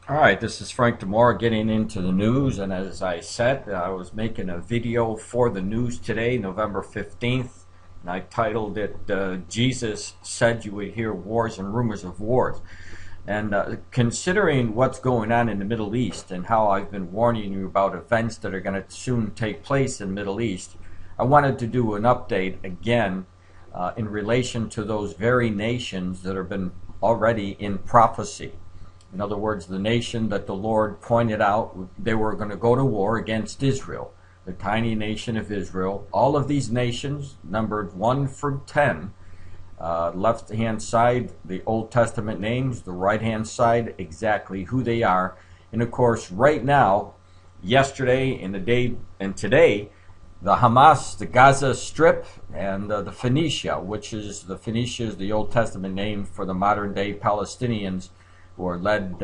All right, this is Frank DeMora getting into the news, and as I said, I was making a video for the news today, November 15th, and I titled it, Jesus Said You Would Hear Wars and Rumors of Wars. And considering what's going on in the Middle East and how I've been warning you about events that are going to soon take place in the Middle East, I wanted to do an update again in relation to those very nations that have been already in prophecy. In other words, the nation that the Lord pointed out they were going to go to war against Israel, the tiny nation of Israel. All of these nations, numbered 1 through 10, left-hand side, the Old Testament names, the right-hand side, exactly who they are. And of course, right now, yesterday, and the day, and today, the Hamas, the Gaza Strip, and the Phoenicia, which is the Phoenicia is the Old Testament name for the modern-day Palestinians who are led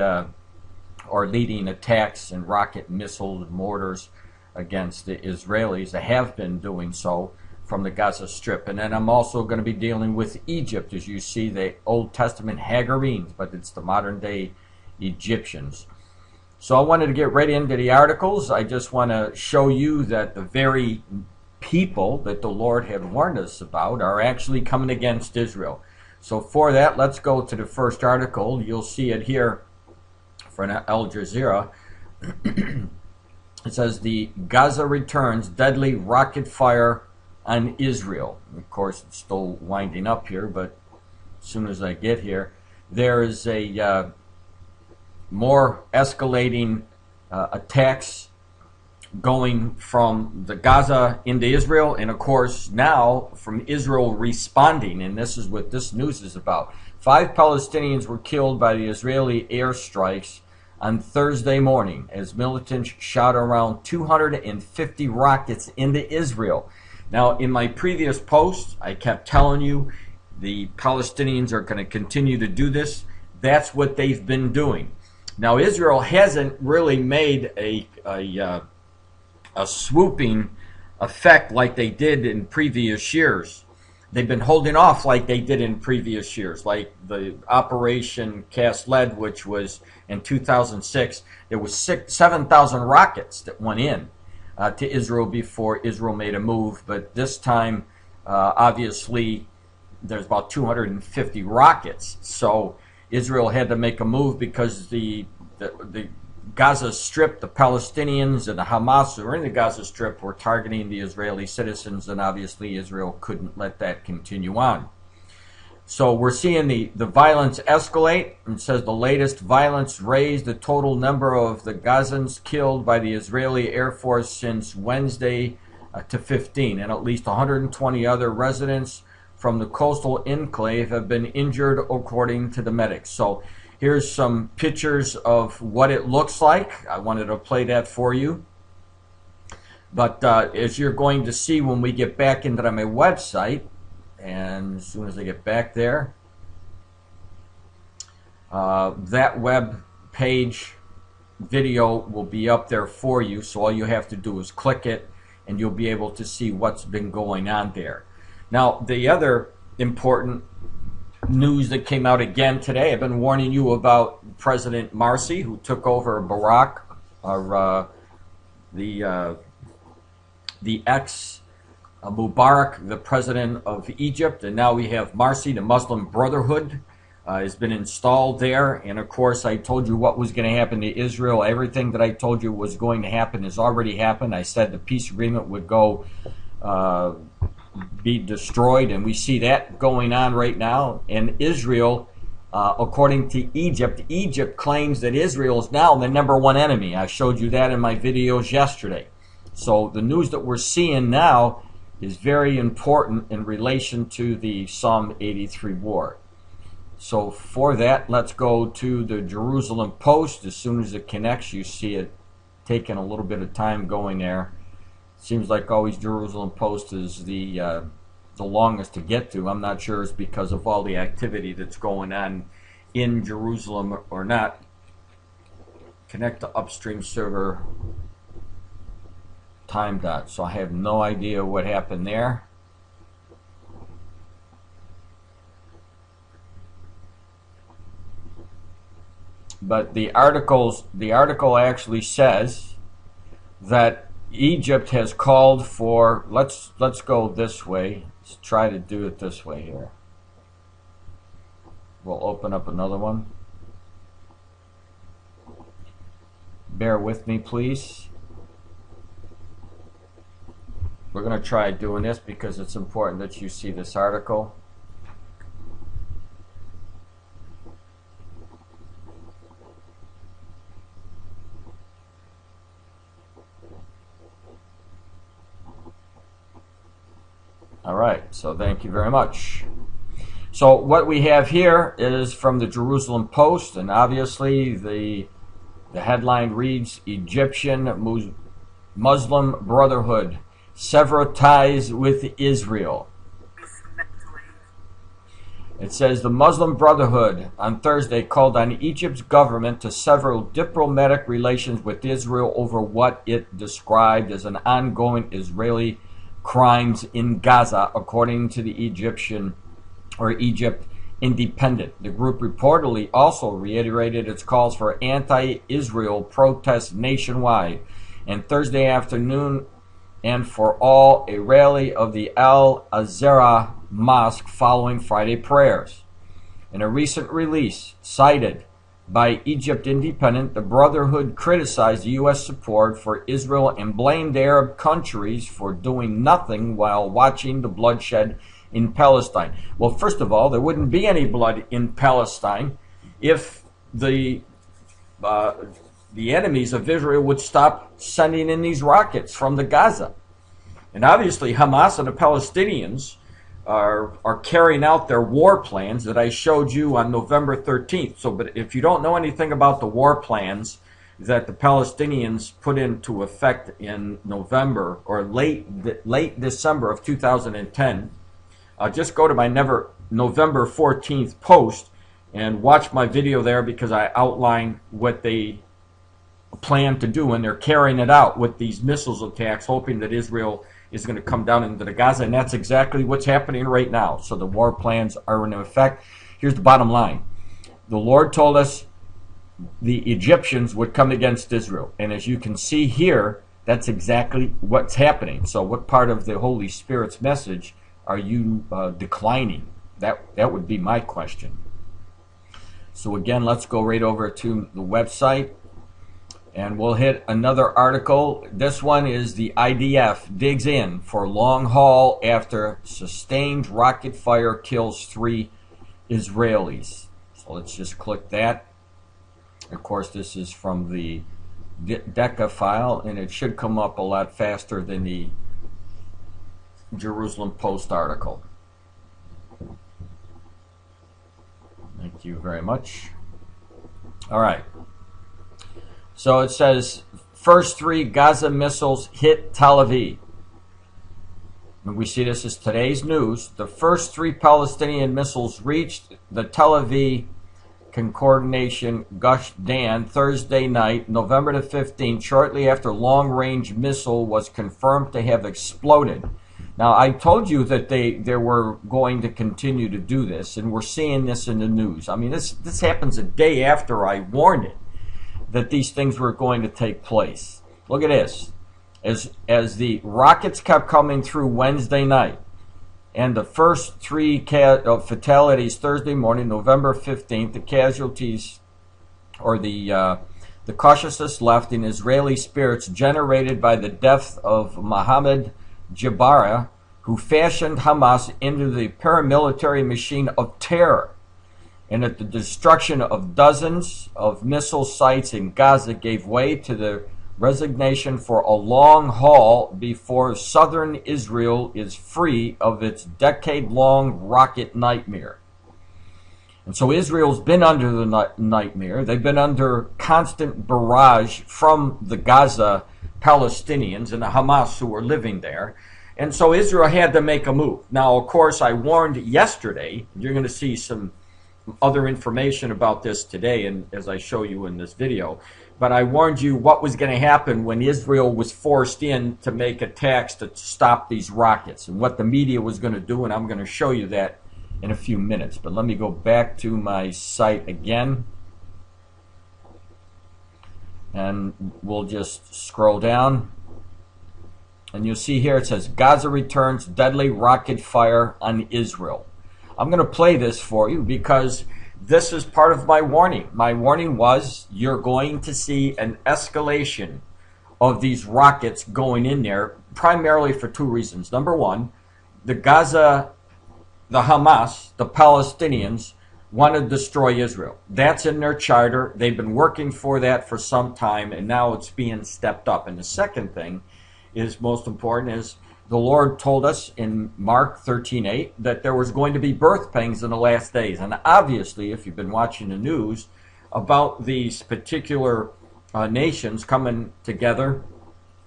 or leading attacks and rocket missiles, mortars against the Israelis. They have been doing so from the Gaza Strip. And then I'm also going to be dealing with Egypt, as you see, the Old Testament Hagarenes, but it's the modern-day Egyptians. So I wanted to get right into the articles. I just want to show you that the very people that the Lord had warned us about are actually coming against Israel. So for that, let's go to the first article. You'll see it here for Al Jazeera. It says, the Gaza returns deadly rocket fire on Israel. Of course, it's still winding up here, but as soon as I get here, there is a more escalating attacks going from the Gaza into Israel, and of course now from Israel responding, and this is what this news is about. 5 Palestinians were killed by the Israeli airstrikes on Thursday morning as militants shot around 250 rockets into Israel. Now, in my previous post, I kept telling you the Palestinians are going to continue to do this. That's what they've been doing. Now, Israel hasn't really made a swooping effect like they did in previous years. They've been holding off like they did in previous years, like the Operation Cast Lead, which was in 2006. There was 7,000 rockets that went in to Israel before Israel made a move. But this time, obviously, there's about 250 rockets. So Israel had to make a move because the Gaza Strip, the Palestinians and the Hamas who are in the Gaza Strip were targeting the Israeli citizens, and obviously Israel couldn't let that continue on. So we're seeing the violence escalate. It says the latest violence raised the total number of the Gazans killed by the Israeli Air Force since Wednesday to 15, and at least 120 other residents from the coastal enclave have been injured, according to the medics. So here's some pictures of what it looks like. I wanted to play that for you. But as you're going to see when we get back into my website, and as soon as I get back there, that web page video will be up there for you. So all you have to do is click it, and you'll be able to see what's been going on there. Now, the other important news that came out again today, I've been warning you about President Morsi, who took over Barack, or the ex-Mubarak, the president of Egypt, and now we have Morsi, the Muslim Brotherhood, has been installed there. And of course, I told you what was going to happen to Israel. Everything that I told you was going to happen has already happened. I said the peace agreement would go be destroyed, and we see that going on right now. And Israel, according to Egypt claims that Israel is now the #1 enemy. I showed you that in my videos yesterday. So the news that we're seeing now is very important in relation to the Psalm 83 war. So for that, let's go to the Jerusalem Post. As soon as it connects, you see it taking a little bit of time going there. Seems like always Jerusalem Post is the longest to get to. I'm not sure it's because of all the activity that's going on in Jerusalem or not. Connect to upstream server time dot. So I have no idea what happened there. but the article actually says that Egypt has called for, let's go this way. Let's try to do it this way here. We'll open up another one. Bear with me, please. We're going to try doing this because it's important that you see this article. All right, so thank you very much. So what we have here is from the Jerusalem Post, and obviously the headline reads, Egyptian Muslim Brotherhood sever ties with Israel. It says the Muslim Brotherhood on Thursday called on Egypt's government to sever diplomatic relations with Israel over what it described as an ongoing Israeli crimes in Gaza, according to the Egypt Independent. The group reportedly also reiterated its calls for anti-Israel protests nationwide and Thursday afternoon and for all a rally of the Al-Azhar Mosque following Friday prayers. In a recent release cited by Egypt Independent, the Brotherhood criticized U.S. support for Israel and blamed Arab countries for doing nothing while watching the bloodshed in Palestine. Well, first of all, there wouldn't be any blood in Palestine if the enemies of Israel would stop sending in these rockets from the Gaza. And obviously Hamas and the Palestinians are carrying out their war plans that I showed you on November 13th. So, but if you don't know anything about the war plans that the Palestinians put into effect in November or late December of 2010, just go to my November 14th post and watch my video there, because I outline what they plan to do, and they're carrying it out with these missiles attacks, hoping that Israel is going to come down into the Gaza, and that's exactly what's happening right now. So the war plans are in effect. Here's the bottom line. The Lord told us the Egyptians would come against Israel, and as you can see here, that's exactly what's happening. So what part of the Holy Spirit's message are you declining? That would be my question. So again, let's go right over to the website, and we'll hit another article. This one is the IDF digs in for long haul after sustained rocket fire kills 3 Israelis. So let's just click that. Of course, this is from the DECA file, and it should come up a lot faster than the Jerusalem Post article. Thank you very much. All right. So it says, first 3 Gaza missiles hit Tel Aviv. And we see this as today's news. The first 3 Palestinian missiles reached the Tel Aviv Coordination Gush Dan Thursday night, November the 15th, shortly after long-range missile was confirmed to have exploded. Now, I told you that they were going to continue to do this, and we're seeing this in the news. I mean, this happens a day after I warned it that these things were going to take place. Look at this. As the rockets kept coming through Wednesday night, and the first 3 fatalities Thursday morning, November 15th, the casualties, or the cautiousness left in Israeli spirits generated by the death of Mohammed Jabara, who fashioned Hamas into the paramilitary machine of terror, and that the destruction of dozens of missile sites in Gaza gave way to the resignation for a long haul before southern Israel is free of its decade-long rocket nightmare. And so Israel's been under the nightmare. They've been under constant barrage from the Gaza Palestinians and the Hamas who are living there. And so Israel had to make a move. Now, of course, I warned yesterday, you're going to see some other information about this today, and as I show you in this video, but I warned you what was going to happen when Israel was forced in to make attacks to stop these rockets, and what the media was going to do, and I'm going to show you that in a few minutes. But let me go back to my site again. and we'll just scroll down. And you'll see here it says, Gaza returns deadly rocket fire on Israel. I'm going to play this for you because this is part of my warning. My warning was you're going to see an escalation of these rockets going in there, primarily for two reasons. Number one, the Hamas, the Palestinians, want to destroy Israel. That's in their charter. They've been working for that for some time, and now it's being stepped up. And the second thing is most important is the Lord told us in Mark 13:8 that there was going to be birth pangs in the last days. And obviously, if you've been watching the news about these particular nations coming together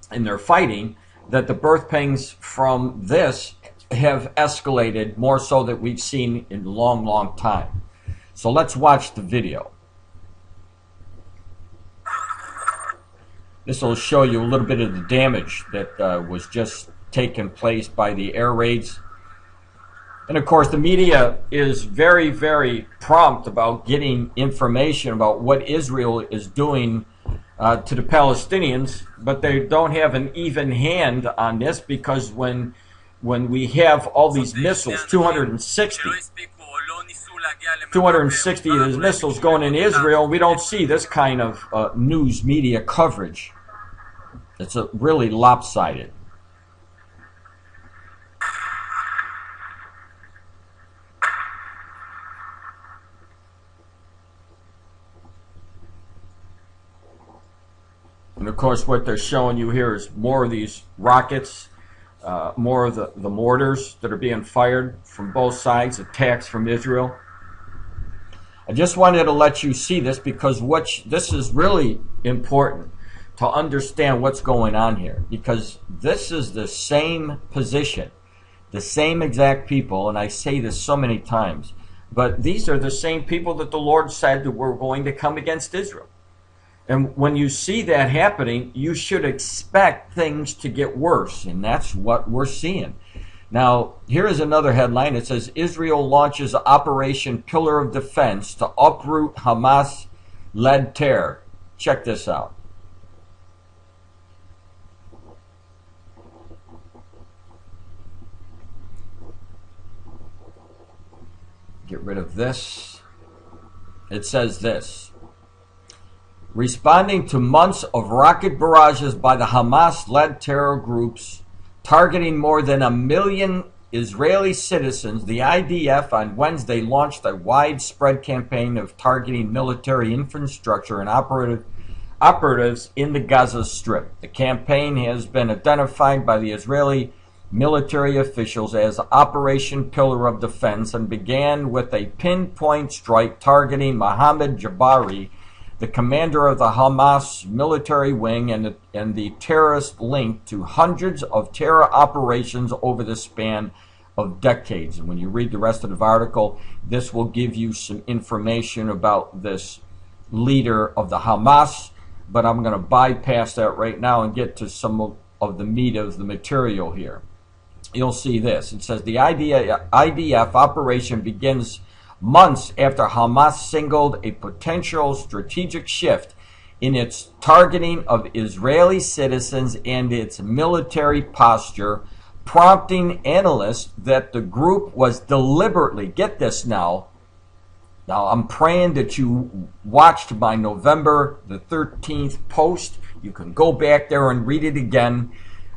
and they're fighting, that the birth pangs from this have escalated more so than we've seen in a long, long time. So let's watch the video. This will show you a little bit of the damage that was just taking place by the air raids. And of course, the media is very, very prompt about getting information about what Israel is doing to the Palestinians, but they don't have an even hand on this, because when we have all these missiles, 260 of these missiles going in Israel, we don't see this kind of news media coverage. It's really lopsided. And of course, what they're showing you here is more of these rockets, more of the mortars that are being fired from both sides, attacks from Israel. I just wanted to let you see this because this is really important to understand what's going on here, because this is the same position, the same exact people, and I say this so many times, but these are the same people that the Lord said that were going to come against Israel. And when you see that happening, you should expect things to get worse, and that's what we're seeing. Now, here is another headline. It says, Israel launches Operation Pillar of Defense to uproot Hamas-led terror. Check this out. Get rid of this. It says this. Responding to months of rocket barrages by the Hamas-led terror groups targeting more than 1 million Israeli citizens, the IDF on Wednesday launched a widespread campaign of targeting military infrastructure and operatives in the Gaza Strip. The campaign has been identified by the Israeli military officials as Operation Pillar of Defense and began with a pinpoint strike targeting Mohammed Jabari, the commander of the Hamas military wing and the terrorist linked to hundreds of terror operations over the span of decades. And when you read the rest of the article, this will give you some information about this leader of the Hamas, but I'm going to bypass that right now and get to some of the meat of the material here. You'll see this. It says the IDF operation begins months after Hamas signaled a potential strategic shift in its targeting of Israeli citizens and its military posture, prompting analysts that the group was deliberately, get this now I'm praying that you watched my November the 13th post. You can go back there and read it again,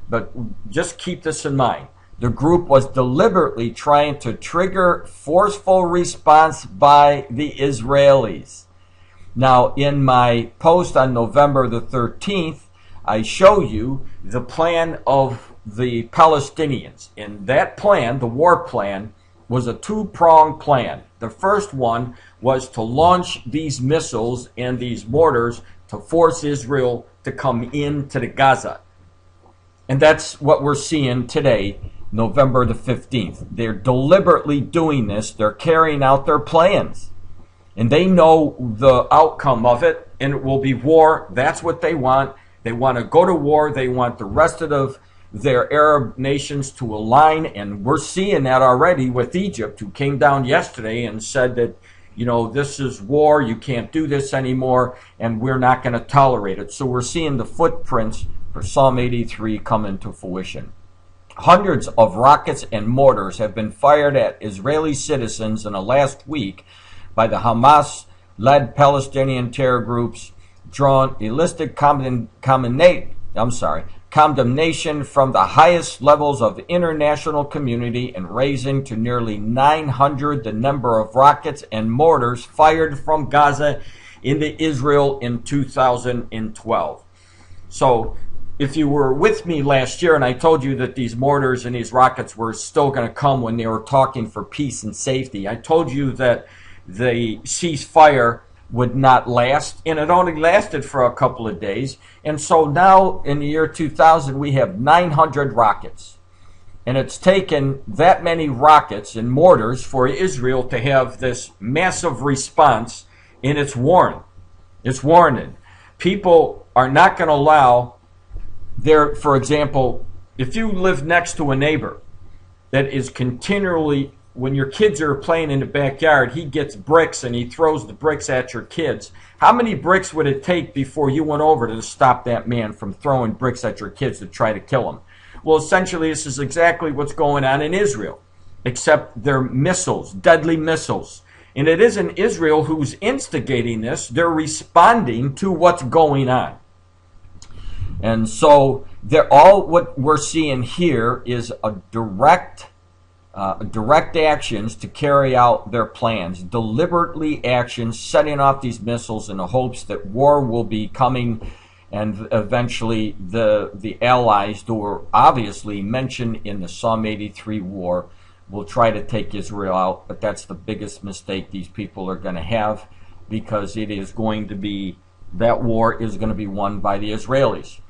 but just keep this in mind. The group was deliberately trying to trigger forceful response by the Israelis. Now, in my post on November the 13th, I show you the plan of the Palestinians. And that plan, the war plan, was a two-pronged plan. The first one was to launch these missiles and these mortars to force Israel to come into the Gaza. And that's what we're seeing today, November the 15th. They're deliberately doing this. They're carrying out their plans. And they know the outcome of it, and it will be war. That's what they want. They want to go to war. They want the rest of their Arab nations to align, and we're seeing that already with Egypt, who came down yesterday and said that, this is war, you can't do this anymore, and we're not going to tolerate it. So we're seeing the footprints for Psalm 83 come into fruition. Hundreds of rockets and mortars have been fired at Israeli citizens in the last week by the Hamas-led Palestinian terror groups, drawn illicit condemnation from the highest levels of the international community and raising to nearly 900 the number of rockets and mortars fired from Gaza into Israel in 2012. So if you were with me last year and I told you that these mortars and these rockets were still going to come when they were talking for peace and safety, I told you that the ceasefire would not last, and it only lasted for a couple of days. And so now in the year 2000 we have 900 rockets, and it's taken that many rockets and mortars for Israel to have this massive response. And it's warning. People are not going to allow for example, if you live next to a neighbor that is continually, when your kids are playing in the backyard, he gets bricks and he throws the bricks at your kids. How many bricks would it take before you went over to stop that man from throwing bricks at your kids to try to kill them? Well, essentially, this is exactly what's going on in Israel, except they're missiles, deadly missiles. And it isn't Israel who's instigating this. They're responding to what's going on. And so all what we're seeing here is a direct actions to carry out their plans, deliberately actions, setting off these missiles in the hopes that war will be coming, and eventually the allies who are obviously mentioned in the Psalm 83 war will try to take Israel out. But that's the biggest mistake these people are going to have, because that war is going to be won by the Israelis.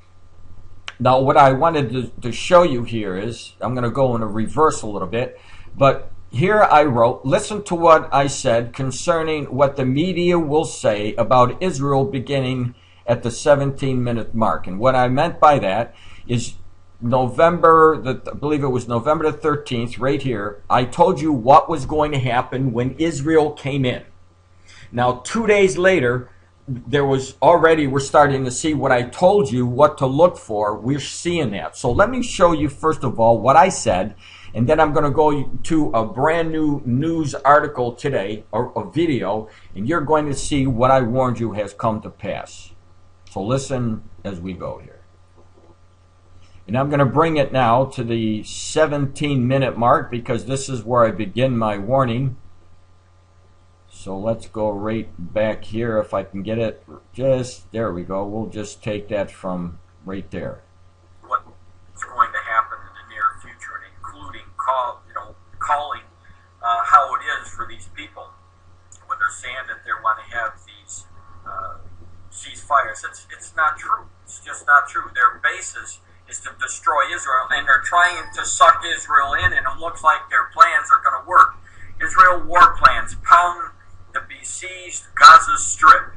Now, what I wanted to show you here is, I'm going to go in a reverse a little bit, but here I wrote, listen to what I said concerning what the media will say about Israel beginning at the 17-minute mark. And what I meant by that is I believe it was November the 13th, right here, I told you what was going to happen when Israel came in. Now, 2 days later, we're starting to see what I told you what to look for. We're seeing that. So let me show you first of all what I said, and then I'm going to go to a brand new news article today, or a video, and you're going to see what I warned you has come to pass. So listen as we go here. And I'm going to bring it now to the 17-minute mark, because this is where I begin my warning. So let's go right back here if I can get it. There we go. We'll just take that from right there. What's going to happen in the near future, and including calling how it is for these people when they're saying that they want to have these ceasefires. It's not true. It's just not true. Their basis is to destroy Israel, and they're trying to suck Israel in, and it looks like their plans are going to work. Israel war plans, pound the besieged Gaza Strip.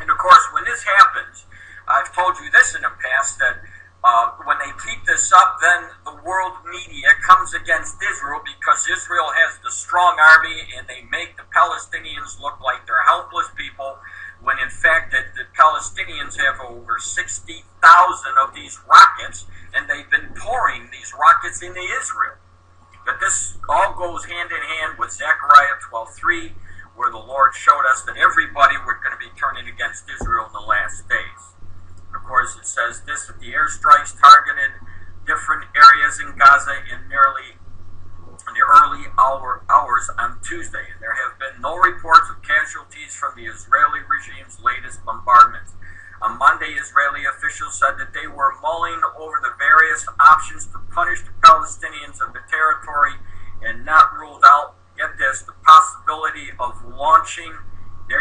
And of course, when this happens, I've told you this in the past, that when they keep this up, then the world media comes against Israel, because Israel has the strong army and they make the Palestinians look like they're helpless people, when in fact the Palestinians have over 60,000 of these rockets, and they've been pouring these rockets into Israel. But this all goes hand in hand with Zechariah 12:3, where the Lord showed us that everybody was going to be turning against Israel in the last days. And of course, it says this, that the airstrikes targeted different areas in Gaza in the early hours on Tuesday. And there have been no reports of casualties from the Israeli regime's latest bombardments. On Monday, Israeli officials said that they were mulling over the various options to punish the Palestinians of the territory, and not ruled out, get this, the possibility of launching a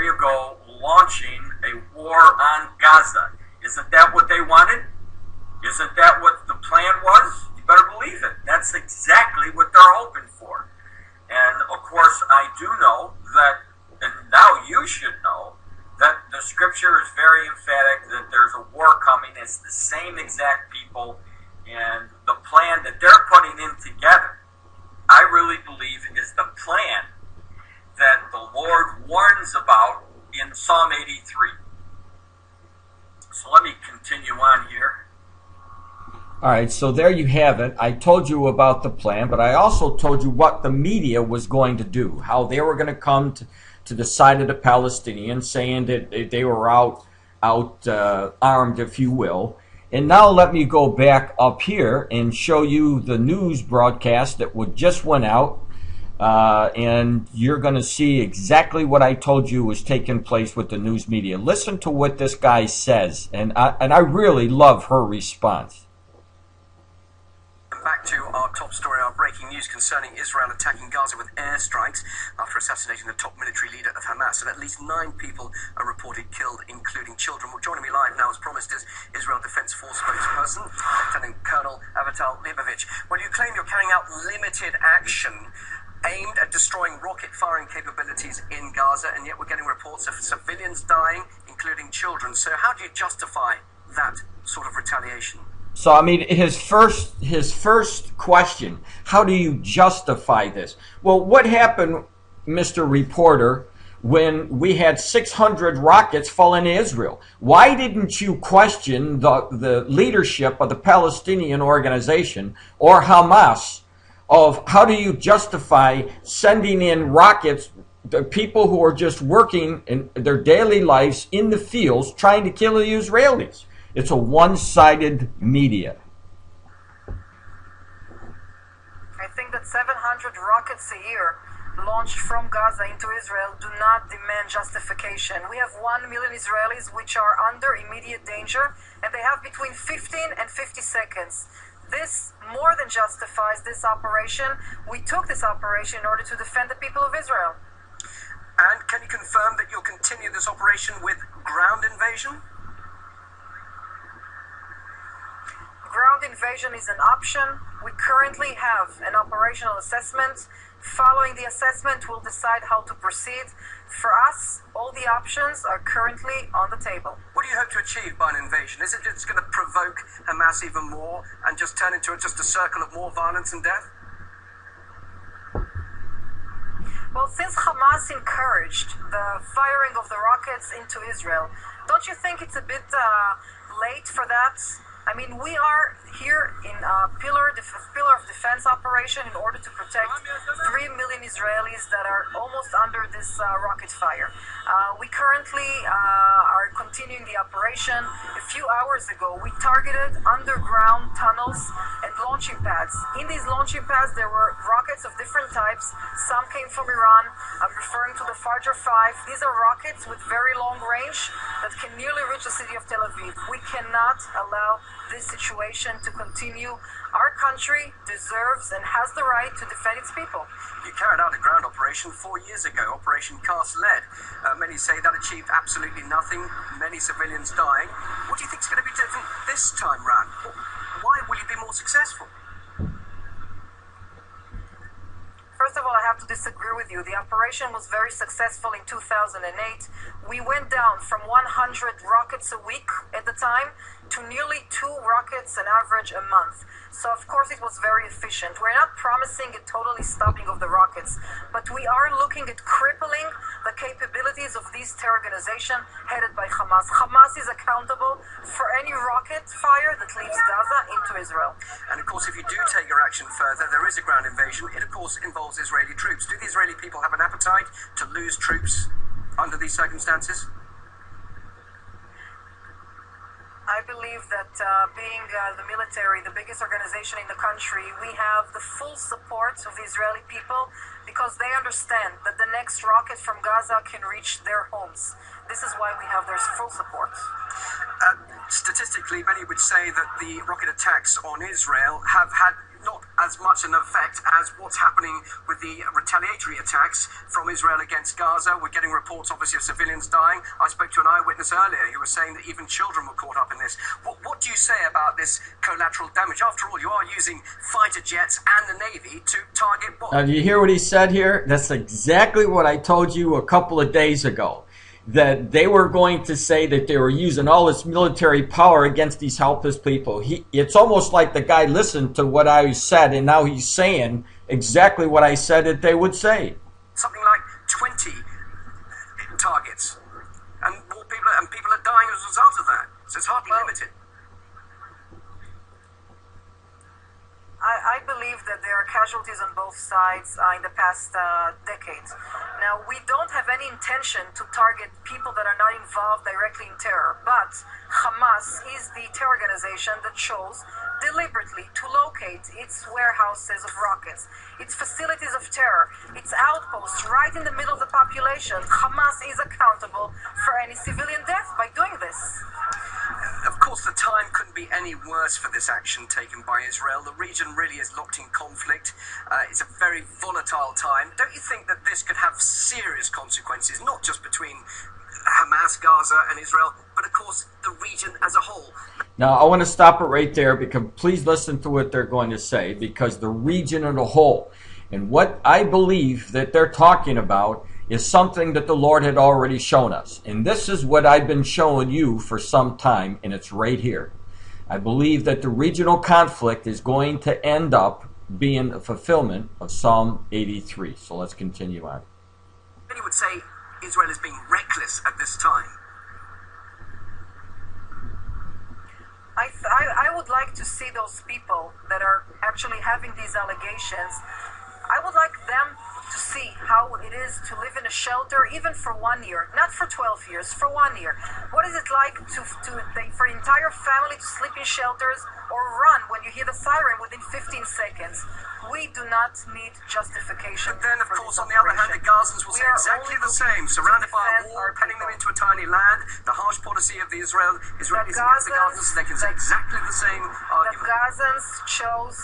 war on Gaza. Isn't that what they wanted? Isn't that what the plan was? You better believe it. That's exactly what they're hoping for. And of course, I do know that, and now you should know, that the scripture is very emphatic that there's a war coming. It's the same exact people, and the plan that they're putting in together, I really believe, is the plan that the Lord warns about in Psalm 83. So let me continue on here. All right, so there you have it. I told you about the plan, but I also told you what the media was going to do, how they were going to come to the side of the Palestinians, saying that they were out armed, if you will. And now let me go back up here and show you the news broadcast that just went out. And you're going to see exactly what I told you was taking place with the news media. Listen to what this guy says, and I really love her response. Back to our top story, our breaking news concerning Israel attacking Gaza with airstrikes after assassinating the top military leader of Hamas. And at least 9 people are reported killed, including children. Well, joining me live now, as promised, is Israel Defense Force spokesperson, Lieutenant Colonel Avital Leibovich. Well, you claim you're carrying out limited action aimed at destroying rocket-firing capabilities in Gaza, and yet we're getting reports of civilians dying, including children. So how do you justify that sort of retaliation? So, I mean, his first question, how do you justify this? Well, what happened, Mr. Reporter, when we had 600 rockets fall into Israel? Why didn't you question the leadership of the Palestinian organization or Hamas of how do you justify sending in rockets, the people who are just working in their daily lives in the fields trying to kill the Israelis? It's a one-sided media. I think that 700 rockets a year launched from Gaza into Israel do not demand justification. We have 1 million Israelis which are under immediate danger, and they have between 15 and 50 seconds. This more than justifies this operation. We took this operation in order to defend the people of Israel. And can you confirm that you'll continue this operation with ground invasion? Ground invasion is an option. We currently have an operational assessment. Following the assessment, we'll decide how to proceed. For us, all the options are currently on the table. What do you hope to achieve by an invasion? Is it just going to provoke Hamas even more and just turn into just a circle of more violence and death? Well, since Hamas encouraged the firing of the rockets into Israel, don't you think it's a bit late for that? I mean, we are here in a pillar of defense operation in order to protect 3 million Israelis that are almost under this rocket fire. We currently are continuing the operation. A few hours ago, we targeted underground tunnels and launching pads. In these launching pads, there were rockets of different types. Some came from Iran. I'm referring to the Fajr 5. These are rockets with very long range that can nearly reach the city of Tel Aviv. We cannot allow this situation to continue. Our country deserves and has the right to defend its people. You carried out a ground operation 4 years ago, Operation Cast Lead. Many say that achieved absolutely nothing, many civilians dying. What do you think is going to be different this time round? Why will you be more successful? First of all, I have to disagree with you. The operation was very successful in 2008. We went down from 100 rockets a week at the time to nearly 2 rockets an average a month. So of course it was very efficient. We're not promising a totally stopping of the rockets, but we are looking at crippling the capabilities of this terror organization headed by Hamas. Hamas is accountable for any rocket fire that leaves Gaza into Israel. And of course, if you do take your action further, there is a ground invasion. It of course involves Israeli troops. Do the Israeli people have an appetite to lose troops under these circumstances? I believe that being the military, the biggest organization in the country, we have the full support of the Israeli people because they understand that the next rocket from Gaza can reach their homes. This is why we have their full support. Statistically, many would say that the rocket attacks on Israel have had not as much an effect as what's happening with the retaliatory attacks from Israel against Gaza. We're getting reports, obviously, of civilians dying. I spoke to an eyewitness earlier who was saying that even children were caught up in this. What do you say about this collateral damage? After all, you are using fighter jets and the Navy to target what? Now, do you hear what he said here? That's exactly what I told you a couple of days ago. That they were going to say that they were using all this military power against these helpless people. It's almost like the guy listened to what I said, and now he's saying exactly what I said that they would say. Something like 20 as a result of that. So it's hardly limited. I believe that there are casualties on both sides in the past decades. Now, we don't have any intention to target people that are not involved directly in terror, but Hamas is the terror organization that chose deliberately to locate its warehouses of rockets, its facilities of terror, its outposts right in the middle of the population. Hamas is accountable for any civilian death by doing this. Of course, the time couldn't be any worse for this action taken by Israel. The region really is locked in conflict. It's a very volatile time. Don't you think that this could have serious consequences, not just between Hamas, Gaza, and Israel, but of course the region as a whole? Now, I want to stop it right there, because please listen to what they're going to say, because the region as a whole, and what I believe that they're talking about is something that the Lord had already shown us. And this is what I've been showing you for some time, and it's right here. I believe that the regional conflict is going to end up being a fulfillment of Psalm 83. So let's continue on. Many would say Israel is being reckless at this time. I would like to see those people that are actually having these allegations. I would like them to see how it is to live in a shelter, even for 1 year, not for 12 years, for 1 year. What is it like for an entire family to sleep in shelters or run when you hear the siren within 15 seconds? We do not need justification. But then, of course, on the other hand, the Gazans will say exactly the same. Surrounded by a wall, penning them into a tiny land, the harsh policy of the Israelis against the Gazans, they can say exactly the same argument. The Gazans chose...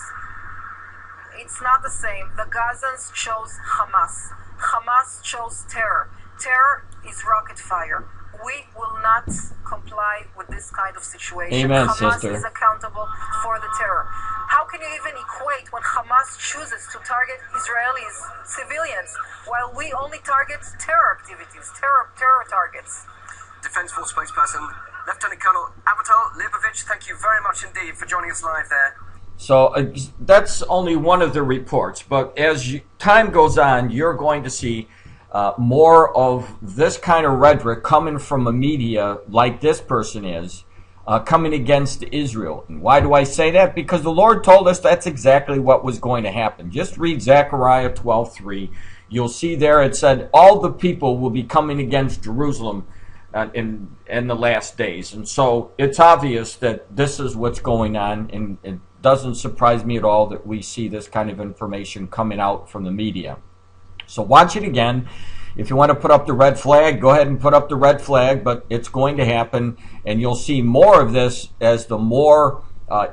It's not the same. The Gazans chose Hamas. Hamas chose terror. Terror is rocket fire. We will not comply with this kind of situation. Amen, Hamas sister. is accountable for the terror. How can you even equate when Hamas chooses to target Israelis, civilians, while we only target terror activities, terror targets? Defense Force spokesperson, Lieutenant Colonel Avital Leibovich, thank you very much indeed for joining us live there. So that's only one of the reports, but as time goes on, you're going to see more of this kind of rhetoric coming from a media like this person is, coming against Israel. And why do I say that? Because the Lord told us that's exactly what was going to happen. Just read Zechariah 12:3. You'll see there it said all the people will be coming against Jerusalem in the last days. And so it's obvious that this is what's going on, and it doesn't surprise me at all that we see this kind of information coming out from the media. So watch it again. If you want to put up the red flag, go ahead and put up the red flag, but it's going to happen, and you'll see more of this as the more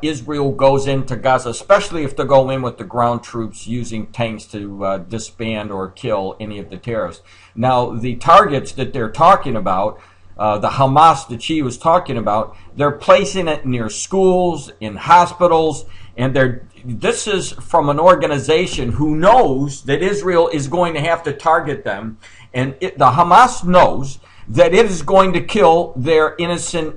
Israel goes into Gaza, especially if they go in with the ground troops using tanks to disband or kill any of the terrorists. Now, the targets that they're talking about, the Hamas that she was talking about, they're placing it near schools, in hospitals, and this is from an organization who knows that Israel is going to have to target them, and the Hamas knows that it is going to kill their innocent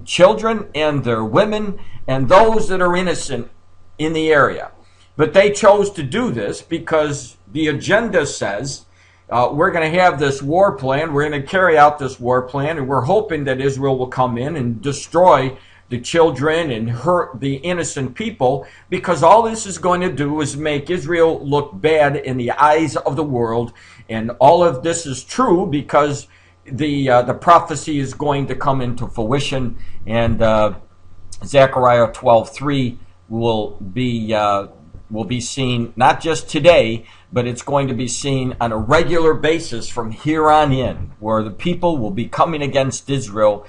children and their women and those that are innocent in the area. But they chose to do this because the agenda says we're going to have this war plan, we're going to carry out this war plan, and we're hoping that Israel will come in and destroy the children and hurt the innocent people, because all this is going to do is make Israel look bad in the eyes of the world. And all of this is true because the prophecy is going to come into fruition, and Zechariah 12:3 will be seen not just today, but it's going to be seen on a regular basis from here on in, where the people will be coming against Israel,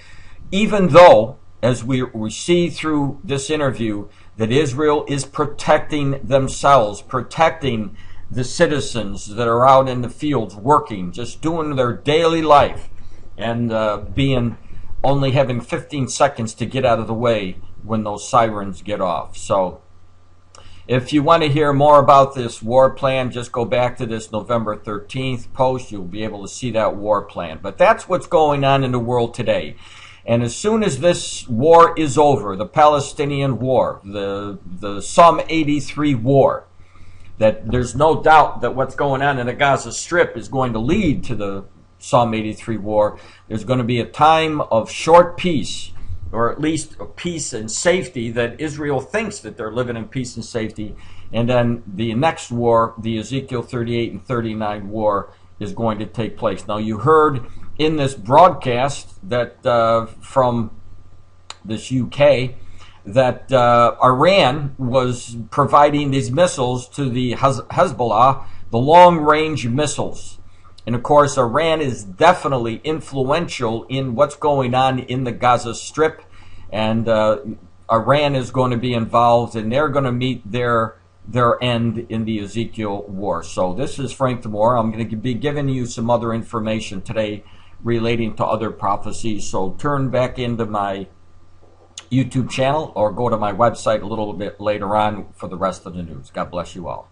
even though, as we see through this interview, that Israel is protecting themselves, protecting the citizens that are out in the fields working, just doing their daily life, and only having 15 seconds to get out of the way when those sirens get off. So if you want to hear more about this war plan, just go back to this November 13th post. You'll be able to see that war plan. But that's what's going on in the world today. And as soon as this war is over, the Palestinian war, the Psalm 83 war, that there's no doubt that what's going on in the Gaza Strip is going to lead to the Psalm 83 war. There's going to be a time of short peace, or at least a peace and safety, that Israel thinks that they're living in peace and safety. And then the next war, the Ezekiel 38 and 39 war, is going to take place. Now, you heard in this broadcast that from this UK that Iran was providing these missiles to the Hezbollah, the long-range missiles. And of course, Iran is definitely influential in what's going on in the Gaza Strip, and Iran is going to be involved, and they're going to meet their end in the Ezekiel war. So this is Frank DeMore. I'm going to be giving you some other information today relating to other prophecies. So turn back into my YouTube channel or go to my website a little bit later on for the rest of the news. God bless you all.